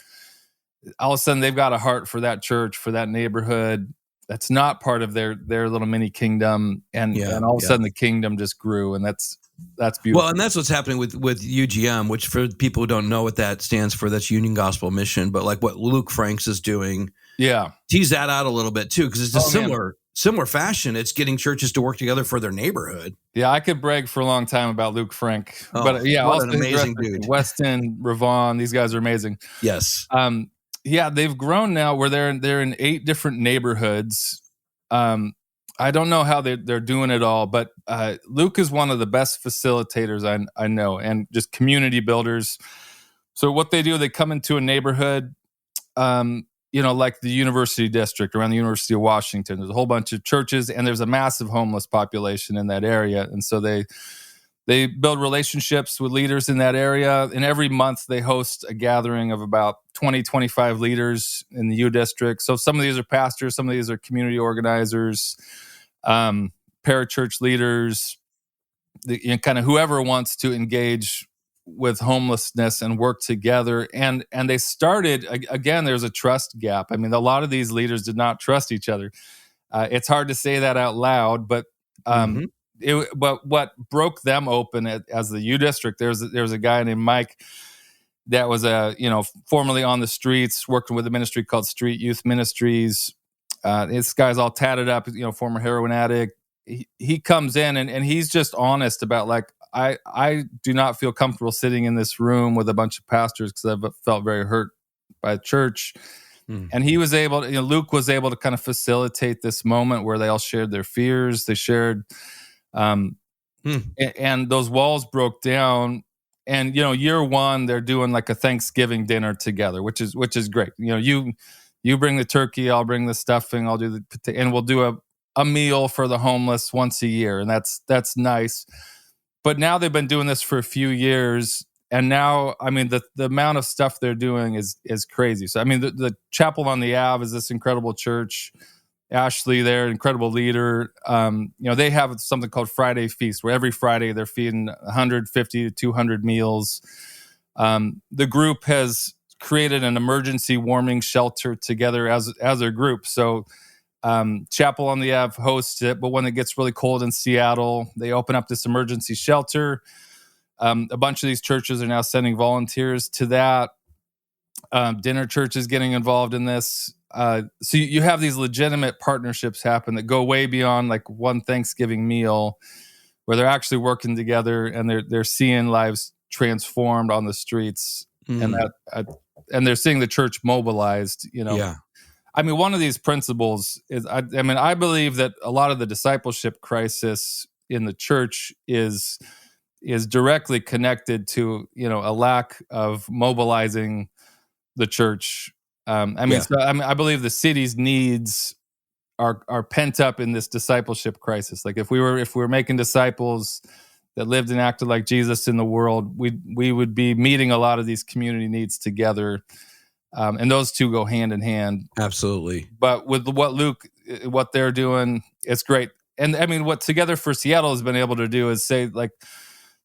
All of a sudden, they've got a heart for that church, for that neighborhood. That's not part of their little mini kingdom, and all of a sudden the kingdom just grew, and that's beautiful. Well, and that's what's happening with UGM, which for people who don't know what that stands for, that's Union Gospel Mission. But like what Luke Franks is doing, tease that out a little bit too, because it's a similar fashion. It's getting churches to work together for their neighborhood. Yeah, I could brag for a long time about Luke Frank, but what an amazing dude. Weston, Ravon, these guys are amazing. Yes. Yeah, they've grown now where they're in 8 different neighborhoods. I don't know how they're doing it all, but Luke is one of the best facilitators I know, and just community builders. So what they do, they come into a neighborhood, like the University District around the University of Washington. There's a whole bunch of churches, and there's a massive homeless population in that area, and so they build relationships with leaders in that area. And every month they host a gathering of about 20, 25 leaders in the U District. So some of these are pastors, some of these are community organizers, parachurch leaders, kind of whoever wants to engage with homelessness and work together. And they started, again, there's a trust gap. I mean, a lot of these leaders did not trust each other. It's hard to say that out loud, but but what broke them open as the U District, there's a guy named Mike that was formerly on the streets working with a ministry called Street Youth Ministries. This guy's all tatted up, former heroin addict. He comes in and he's just honest about, like, I do not feel comfortable sitting in this room with a bunch of pastors because I've felt very hurt by the church. And he was able to, Luke was able to kind of facilitate this moment where they all shared their fears. They shared, and those walls broke down. And, year one, they're doing like a Thanksgiving dinner together, which is great. You bring the turkey, I'll bring the stuffing, I'll do the potato, and we'll do a meal for the homeless once a year. And that's nice. But now they've been doing this for a few years. And now, I mean, the amount of stuff they're doing is crazy. So, I mean, the Chapel on the Ave is this incredible church. Ashley, their incredible leader, they have something called Friday Feast, where every Friday they're feeding 150 to 200 meals. The group has created an emergency warming shelter together as a group. So Chapel on the Ave hosts it, but when it gets really cold in Seattle, they open up this emergency shelter. A bunch of these churches are now sending volunteers to that. Dinner Church is getting involved in this. So you have these legitimate partnerships happen that go way beyond like one Thanksgiving meal, where they're actually working together and they're seeing lives transformed on the streets, and they're seeing the church mobilized. I mean, one of these principles is, I believe that a lot of the discipleship crisis in the church is directly connected to, a lack of mobilizing the church. I believe the city's needs are pent up in this discipleship crisis. Like if we were making disciples that lived and acted like Jesus in the world, we would be meeting a lot of these community needs together. And those two go hand in hand. Absolutely. But with what they're doing, it's great. And I mean, what Together for Seattle has been able to do is say, like,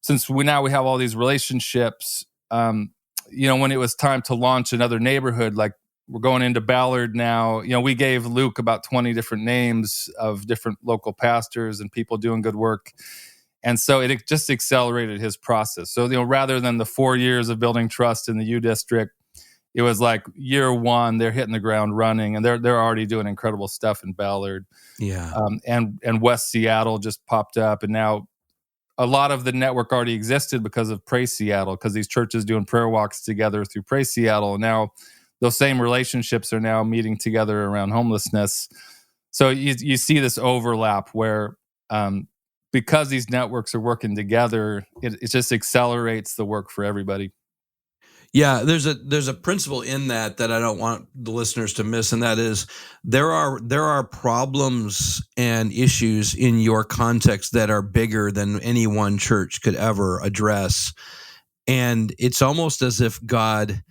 since we have all these relationships, when it was time to launch another neighborhood, like we're going into Ballard now, we gave Luke about 20 different names of different local pastors and people doing good work. And so it just accelerated his process. So, rather than the 4 years of building trust in the U District, it was like year one, they're hitting the ground running, and they're already doing incredible stuff in Ballard. Yeah. And West Seattle just popped up, and now a lot of the network already existed because of Pray Seattle, because these churches doing prayer walks together through Pray Seattle. And now those same relationships are now meeting together around homelessness. So you see this overlap where because these networks are working together, it just accelerates the work for everybody. Yeah, there's a principle in that I don't want the listeners to miss, and that is there are problems and issues in your context that are bigger than any one church could ever address, and it's almost as if God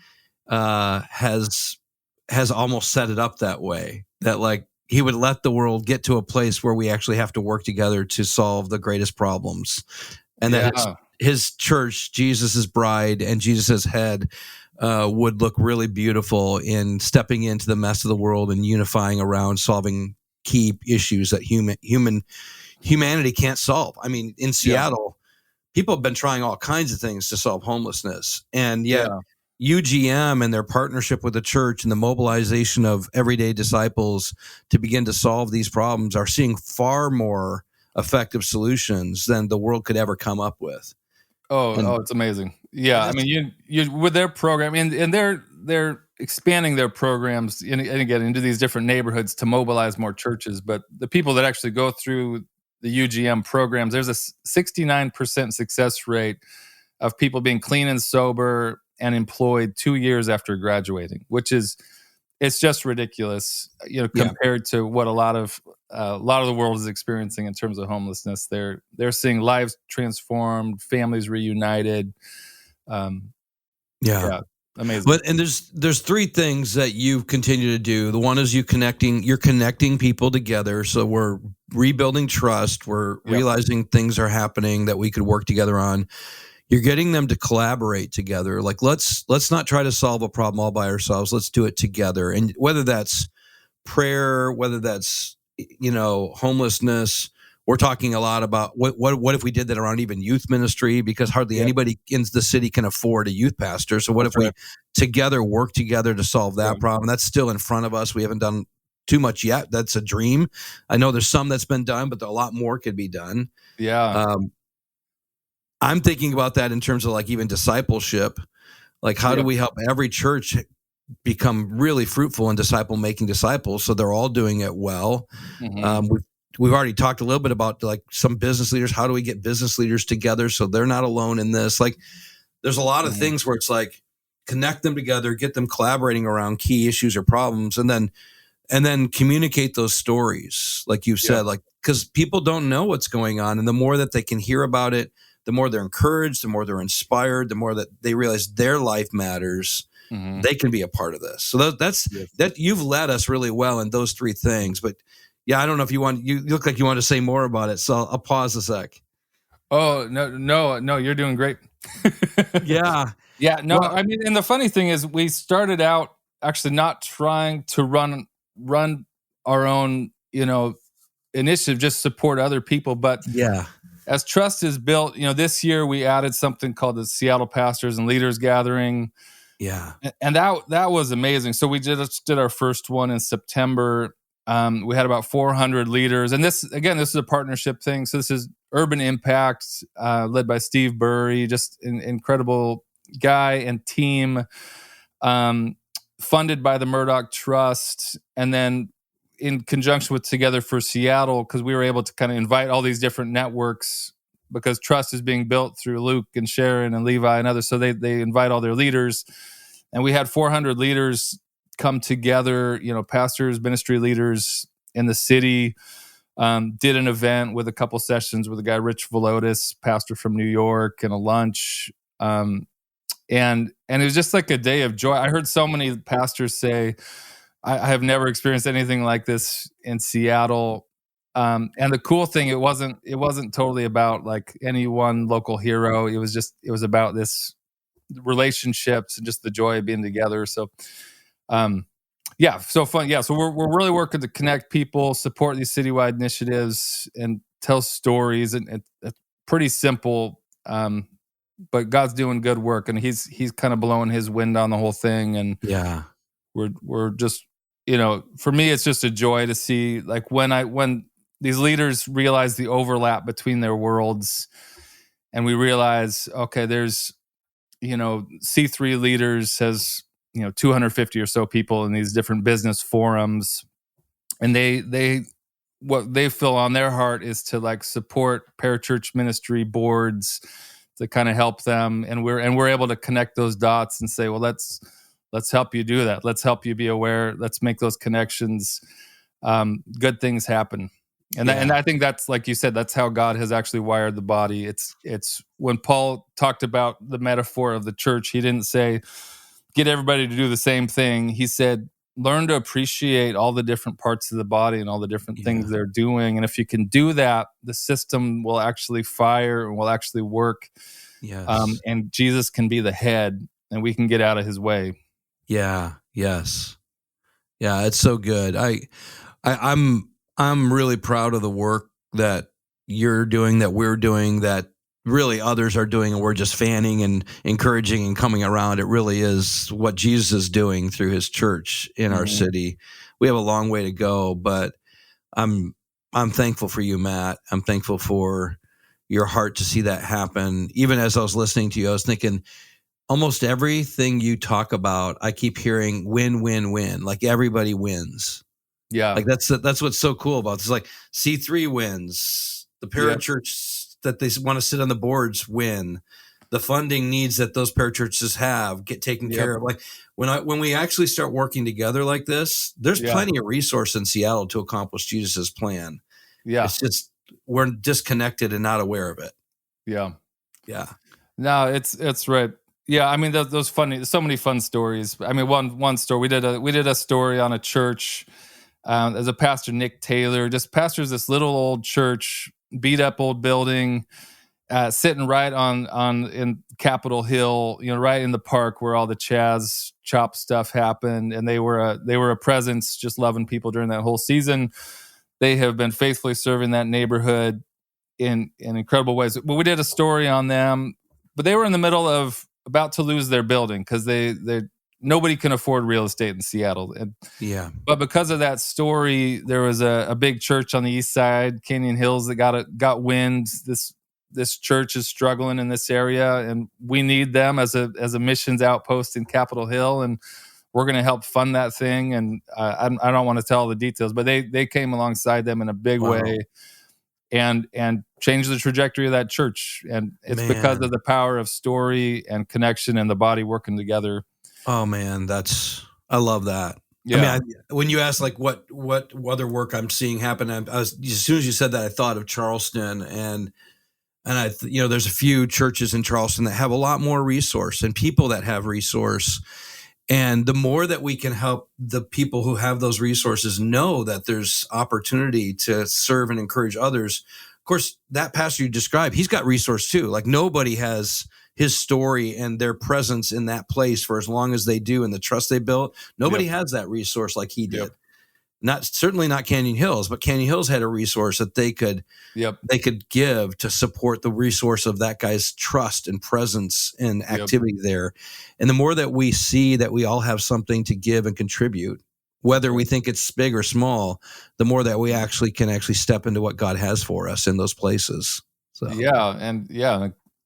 has almost set it up that way, that like he would let the world get to a place where we actually have to work together to solve the greatest problems, and that Yeah. his church, Jesus's bride and Jesus's head, would look really beautiful in stepping into the mess of the world and unifying around solving key issues that humanity can't solve. I mean, in Yeah. Seattle, people have been trying all kinds of things to solve homelessness, and yet Yeah. UGM and their partnership with the church and the mobilization of everyday disciples to begin to solve these problems are seeing far more effective solutions than the world could ever come up with. Oh, And, it's amazing. Yeah, and I that's, mean, you with their program, and they're expanding their programs and again into these different neighborhoods to mobilize more churches. But the people that actually go through the UGM programs, there's a 69% success rate of people being clean and sober and employed 2 years after graduating, which is it's just ridiculous, yeah. compared to what a lot of the world is experiencing in terms of homelessness. They're seeing lives transformed, families reunited. Um, Yeah. yeah, amazing. But and there's three things that you continue to do. The one is you're connecting people together. So we're rebuilding trust. We're Yep. realizing things are happening that we could work together on. You're getting them to collaborate together. Like let's not try to solve a problem all by ourselves. Let's do it together. And whether that's prayer, whether that's homelessness. We're talking a lot about what if we did that around even youth ministry, because hardly Yep. anybody in the city can afford a youth pastor. So what That's if we right. together work together to solve Yeah. that problem? That's still in front of us. We haven't done too much yet. That's a dream. I know there's some that's been done, but a lot more could be done. Yeah. Um, I'm thinking about that in terms of like even discipleship. Like, how do Yep. we help every church become really fruitful in disciple making disciples so they're all doing it well? Hmm. We've already talked a little bit about like some business leaders. How do we get business leaders together so they're not alone in this? Like, there's a lot of Hmm. things where it's like connect them together, get them collaborating around key issues or problems, and then communicate those stories, like you've Yep. said, like because people don't know what's going on, and the more that they can hear about it, the more they're encouraged, the more they're inspired, the more that they realize their life matters. Hmm. They can be a part of this. So that's Yes. that you've led us really well in those three things. But yeah, I don't know if you look like you want to say more about it. So I'll pause a sec. Oh, no, you're doing great. Yeah. Yeah, no, Well, I mean, and the funny thing is we started out actually not trying to run our own, initiative, just support other people. But yeah. as trust is built, this year we added something called the Seattle Pastors and Leaders Gathering. Yeah. And that was amazing. So we just did our first one in September. We had about 400 leaders, and this is a partnership thing. So this is Urban Impact, led by Steve Burry, just an incredible guy and team, funded by the Murdoch Trust, and then in conjunction with Together for Seattle, because we were able to kind of invite all these different networks, because trust is being built through Luke and Sharon and Levi and others. So they invite all their leaders, and we had 400 leaders come together, pastors, ministry leaders in the city. Did an event with a couple sessions with a guy, Rich Velotis, pastor from New York, and a lunch. And it was just like a day of joy. I heard so many pastors say, I have never experienced anything like this in Seattle. And the cool thing, it wasn't totally about like any one local hero. It was about this relationships and just the joy of being together. So, yeah, so fun. Yeah, so we're really working to connect people, support these citywide initiatives, and tell stories. And it's pretty simple, but God's doing good work, and He's kind of blowing His wind on the whole thing. And Yeah. we're just, for me, it's just a joy to see like when these leaders realize the overlap between their worlds, and we realize, okay, there's C3 leaders has 250 or so people in these different business forums, and they what they feel on their heart is to like support parachurch ministry boards, to kind of help them, and we're able to connect those dots and say, well, let's help you do that. Let's help you be aware. Let's make those connections. Good things happen. And I think that's, like you said, that's how God has actually wired the body. It's when Paul talked about the metaphor of the church, he didn't say, get everybody to do the same thing. He said, learn to appreciate all the different parts of the body and all the different things they're doing. And if you can do that, the system will actually fire and will actually work. Yes. And Jesus can be the head, and we can get out of his way. Yeah. Yes. Yeah. It's so good. I'm really proud of the work that you're doing, that we're doing, that really others are doing, and we're just fanning and encouraging and coming around. It really is what Jesus is doing through his church in our city. We have a long way to go, but I'm thankful for you, Matt. I'm thankful for your heart to see that happen. Even as I was listening to you, I was thinking almost everything you talk about, I keep hearing win, win, win. Like everybody wins. Yeah. Like that's what's so cool about this. Like C3 wins. The parachurch that they want to sit on the boards win. The funding needs that those parachurches have get taken care of. Like when we actually start working together like this, there's plenty of resource in Seattle to accomplish Jesus's plan. Yeah. It's just we're disconnected and not aware of it. Yeah. Yeah. No, it's right. Yeah, I mean those funny, so many fun stories. I mean, one story, we did a story on a church. As a pastor, Nick Taylor, just pastors this little old church, beat up old building, sitting right in Capitol Hill, right in the park where all the Chaz Chop stuff happened, and they were a presence, just loving people during that whole season. They have been faithfully serving that neighborhood in incredible ways. Well, we did a story on them, but they were in the middle of about to lose their building because they nobody can afford real estate in Seattle. But because of that story, there was a big church on the east side, Canyon Hills, that got wind. This church is struggling in this area, and we need them as a missions outpost in Capitol Hill, and we're going to help fund that thing. And I don't want to tell all the details, but they came alongside them in a big way and changed the trajectory of that church. And it's because of the power of story and connection and the body working together. Oh man, I love that. Yeah. I mean, when you ask like what other work I'm seeing happen, as soon as you said that, I thought of Charleston, and there's a few churches in Charleston that have a lot more resource and people that have resource. And the more that we can help the people who have those resources know that there's opportunity to serve and encourage others. Of course, that pastor you described, he's got resource too. Like nobody has his story and their presence in that place for as long as they do and the trust they built. Nobody has that resource like he did. Certainly not Canyon Hills, but Canyon Hills had a resource that they could give to support the resource of that guy's trust and presence and activity there. And the more that we see that we all have something to give and contribute, whether we think it's big or small, the more that we can step into what God has for us in those places. So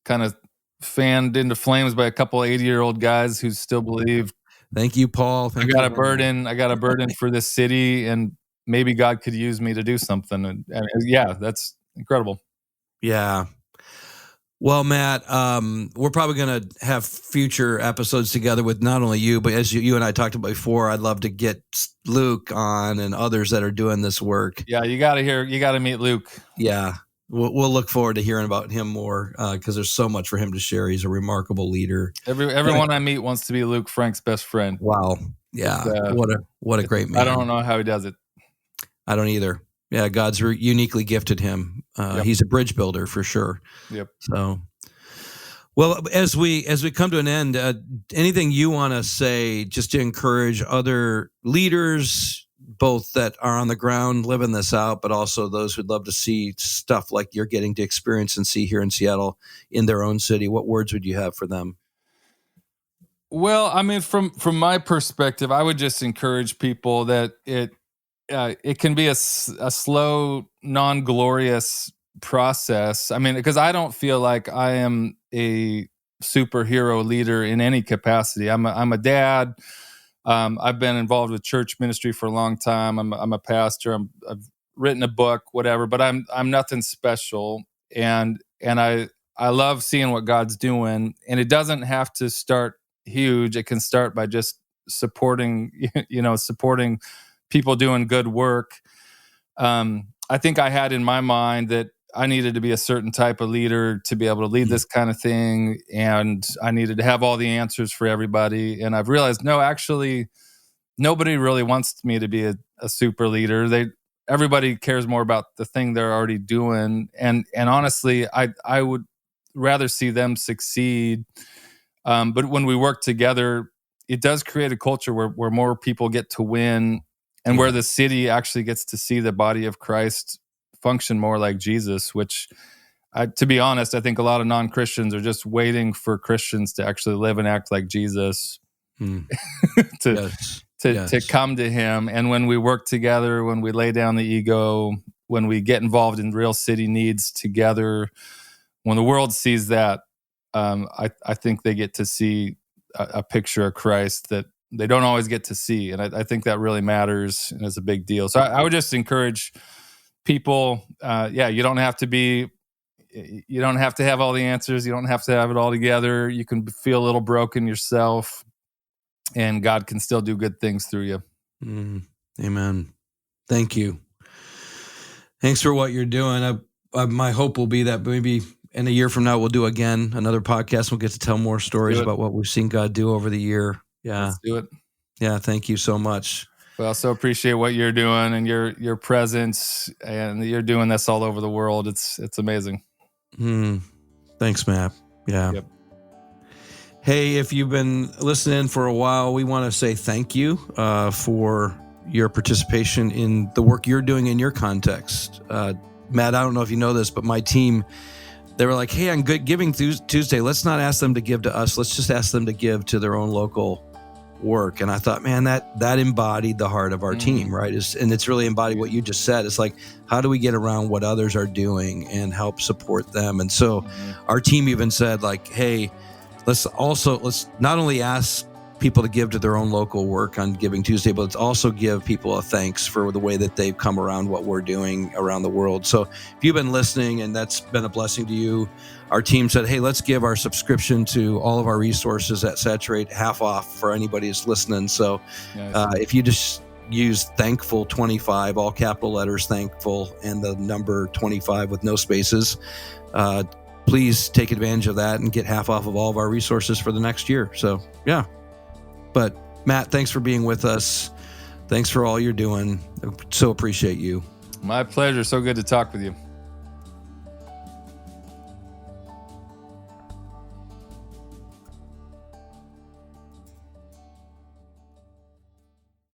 kind of fanned into flames by a couple 80-year-old guys who still believe. Thank you, Paul. I got a burden for this city, and maybe God could use me to do something. And that's incredible. Yeah. Well, Matt, we're probably going to have future episodes together with not only you, but as you and I talked about before, I'd love to get Luke on and others that are doing this work. Yeah, you got to meet Luke. Yeah. We'll look forward to hearing about him more because there's so much for him to share. He's a remarkable leader. Everyone I meet wants to be Luke Frank's best friend. Wow. Yeah. What a great man. I don't know how he does it. I don't either. Yeah. God's uniquely gifted him. He's a bridge builder for sure. Yep. So, well, as we come to an end, anything you want to say just to encourage other leaders, both that are on the ground living this out, but also those who'd love to see stuff like you're getting to experience and see here in Seattle in their own city? What words would you have for them? Well, I mean, from my perspective, I would just encourage people that it can be a slow, non-glorious process. I mean, because I don't feel like I am a superhero leader in any capacity. I'm a dad. I've been involved with church ministry for a long time. I'm a pastor. I've written a book, whatever. But I'm nothing special. And I love seeing what God's doing, and it doesn't have to start huge. It can start by just supporting, supporting people doing good work. I think I had in my mind that I needed to be a certain type of leader to be able to lead this kind of thing, and I needed to have all the answers for everybody. And I've realized, no, actually, nobody really wants me to be a super leader. Everybody cares more about the thing they're already doing, and honestly, I would rather see them succeed. But when we work together, it does create a culture where more people get to win, and where the city actually gets to see the body of Christ function more like Jesus, which, to be honest, I think a lot of non-Christians are just waiting for Christians to actually live and act like Jesus to come to him. And when we work together, when we lay down the ego, when we get involved in real city needs together, when the world sees that, I think they get to see a picture of Christ that they don't always get to see. And I think that really matters and is a big deal. So I would just encourage people, you don't have to have all the answers. You don't have to have it all together. You can feel a little broken yourself, and God can still do good things through you. Amen. Thank you. Thanks for what you're doing. My hope will be that maybe in a year from now, we'll do again another podcast. We'll get to tell more stories about what we've seen God do over the year. Yeah. Let's do it. Yeah. Thank you so much. Well, I so appreciate what you're doing and your presence, and you're doing this all over the world. It's amazing. Thanks, Matt. Yeah. Yep. Hey, if you've been listening for a while, we want to say thank you for your participation in the work you're doing in your context. Matt, I don't know if you know this, but my team, they were like, hey, on Good Giving Tuesday, let's not ask them to give to us. Let's just ask them to give to their own local work. And I thought, man, that embodied the heart of our team, right? And it's really embodied what you just said. It's like, how do we get around what others are doing and help support them? And so our team even said, like, hey, let's not only ask people to give to their own local work on Giving Tuesday, but let's also give people a thanks for the way that they've come around what we're doing around the world. So if you've been listening and that's been a blessing to you, our team said, hey, let's give our subscription to all of our resources at Saturate half off for anybody who's listening. So if you just use Thankful 25, all capital letters, Thankful, and the number 25 with no spaces, please take advantage of that and get half off of all of our resources for the next year. So, yeah. But Matt, thanks for being with us. Thanks for all you're doing. I so appreciate you. My pleasure. So good to talk with you.